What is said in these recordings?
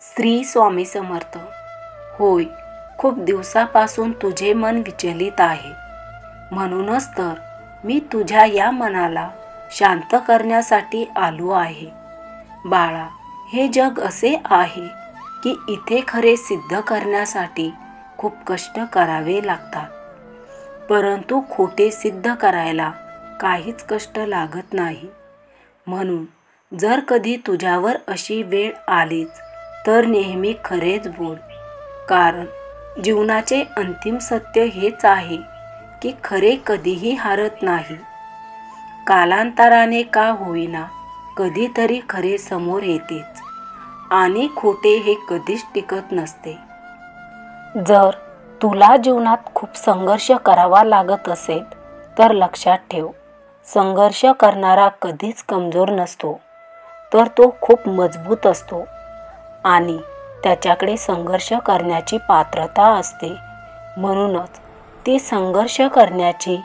श्री स्वामी समर्थ. होय, खूप दिवसापासून तुझे मन विचलित आहे. म्हणूनच तर मी तुझ्या या मनाला शांत करण्यासाठी आलो आहे. बाळा, हे जग असे आहे की इथे खरे सिद्ध करण्यासाठी खूप कष्ट करावे लागतात, परंतु खोटे सिद्ध करायला काहीच कष्ट लागत नाही. म्हणून जर कधी तुझ्यावर अशी वेळ आलीच तर नेहमी खरेच बोल, कारण जीवनाचे अंतिम सत्य हेच आहे की खरे कधीही हारत नाही. कालांतराने का होईना कधीतरी खरे समोर येतेच आणि खोटे हे कधीच टिकत नसते. जर तुला जीवनात खूप संघर्ष करावा लागत असेल तर लक्षात ठेव, संघर्ष करणारा कधीच कमजोर नसतो, तर तो खूप मजबूत असतो आणि त्याच्याकडे संघर्ष करण्याची पात्रता असते. म्हणूनच ती संघर्ष करण्याची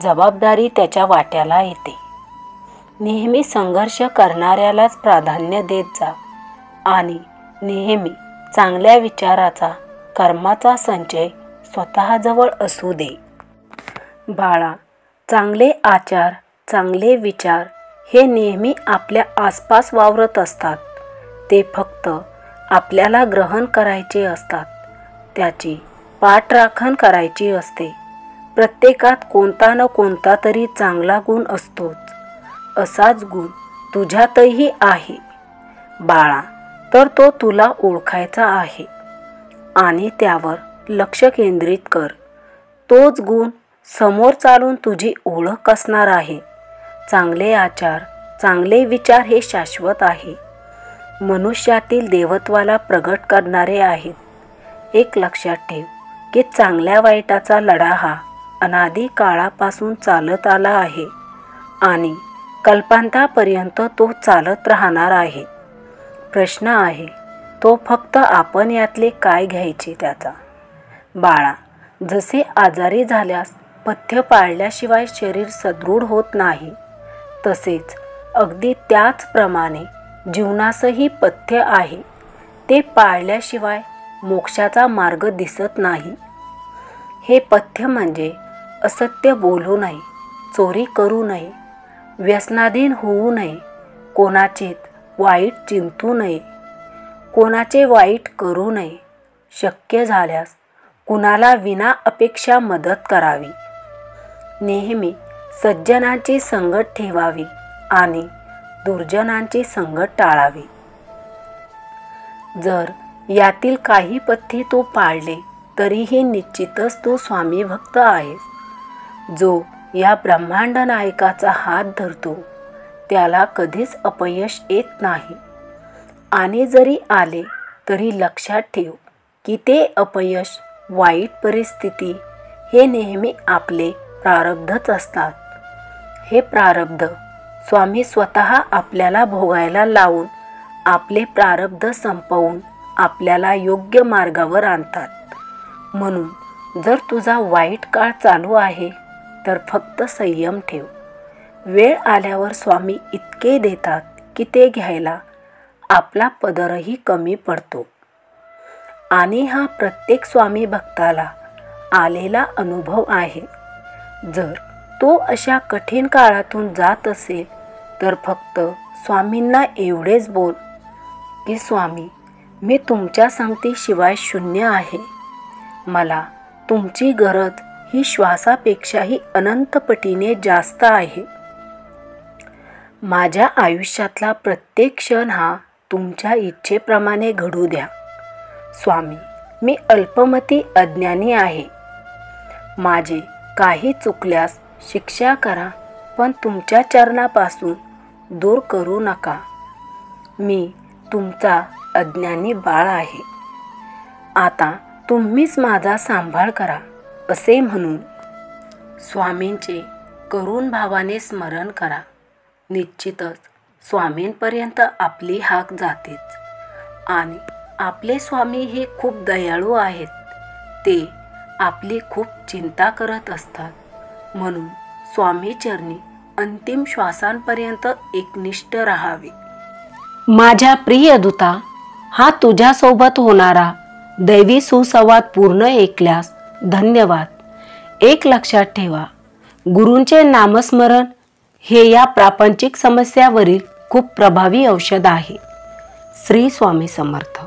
जबाबदारी त्याच्या वाट्याला येते. नेहमी संघर्ष करणाऱ्यालाच प्राधान्य देत जा आणि नेहमी चांगल्या विचाराचा, कर्माचा संचय स्वतःजवळ असू दे. बाळा, चांगले आचार, चांगले विचार हे नेहमी आपल्या आसपास वावरत असतात. ते फक्त आपल्याला ग्रहण करायचे असतात, त्याची पाठराखण करायची असते. प्रत्येकात कोणता न कोणता तरी चांगला गुण असतोच. असाच गुण तुझ्यातही आहे बाळा, तर तो तुला ओळखायचा आहे आणि त्यावर लक्ष केंद्रित कर. तोच गुण समोर चालून तुझी ओळख असणार आहे. चांगले आचार, चांगले विचार हे शाश्वत आहे, मनुष्यातील देवत्वाला प्रगट करणारे आहेत. एक लक्षात ठेव की चांगल्या वाईटाचा लढा हा अनादी काळापासून चालत आला आहे आणि कल्पांतापर्यंत तो चालत राहणार आहे. प्रश्न आहे तो फक्त आपण यातले काय घ्यायचे त्याचा. बाळा, जसे आजारी झाल्यास पथ्य पाळल्याशिवाय शरीर सदृढ होत नाही, तसेच अगदी त्याचप्रमाणे जीवनासही पथ्य आहे. ते पाळल्याशिवाय मोक्षाचा मार्ग दिसत नाही. हे पथ्य म्हणजे असत्य बोलू नये, चोरी करू नये, व्यसनाधीन होऊ नये, कोणाचेच वाईट चिंतू नये, कोणाचे वाईट करू नये, शक्य झाल्यास कुणाला विना अपेक्षा मदत करावी, नेहमी सज्जनांची संगत ठेवावी आणि दुर्जनांची संगत टाळावी. जर यातील काही पथ्ये तू पाळले तरीही निश्चितच तू स्वामी भक्त आहेस. जो या ब्रह्मांड नायकाचा हात धरतो त्याला कधीच अपयश येत नाही आणि जरी आले तरी लक्षात ठेव की ते अपयश, वाईट परिस्थिती हे नेहमी आपले प्रारब्धच असतात. हे प्रारब्ध स्वामी स्वतः आपल्याला भोगायला लावून आपले प्रारब्ध संपवून आपल्याला योग्य मार्गावर आणतात. म्हणून जर तुझा वाईट काळ चालू आहे तर फक्त संयम ठेव. वेळ आल्यावर स्वामी इतके देतात की ते घ्यायला आपला पदरही कमी पडतो आणि हा प्रत्येक स्वामी भक्ताला आलेला अनुभव आहे. जर तो अशा कठीण काळातून जात असेल तर फक्त स्वामींना एवढेच बोल की स्वामी, मी तुमच्या संगतीशिवाय शून्य आहे. मला तुमची गरज ही श्वासापेक्षाही अनंत पटीने जास्त आहे. माझ्या आयुष्यातला प्रत्येक क्षण हा तुमच्या इच्छेप्रमाणे घडू द्या. स्वामी, मी अल्पमती अज्ञानी आहे. माझे काही चुकल्यास शिक्षा करा, पण तुमच्या चरणापासून दूर करू नका. मी तुमचा अज्ञानी बाळ आहे. आता तुम्हीच माझा सांभाळ करा असे म्हणून स्वामींचे करुण भावाने स्मरण करा. निश्चितच स्वामींपर्यंत आपली हाक जातेच आणि आपले स्वामी हे खूप दयाळू आहेत. ते आपली खूप चिंता करत असतात. म्हणून स्वामीचरणी अंतिम श्वासांपर्यंत एकनिष्ठ राहावे. माझ्या प्रिय दूता, हा तुझ्यासोबत होणारा दैवी सुसंवाद पूर्ण ऐकल्यास धन्यवाद. एक लक्षात ठेवा, गुरूंचे नामस्मरण हे या प्रापंचिक समस्यावरील खूप प्रभावी औषध आहे. श्री स्वामी समर्थ.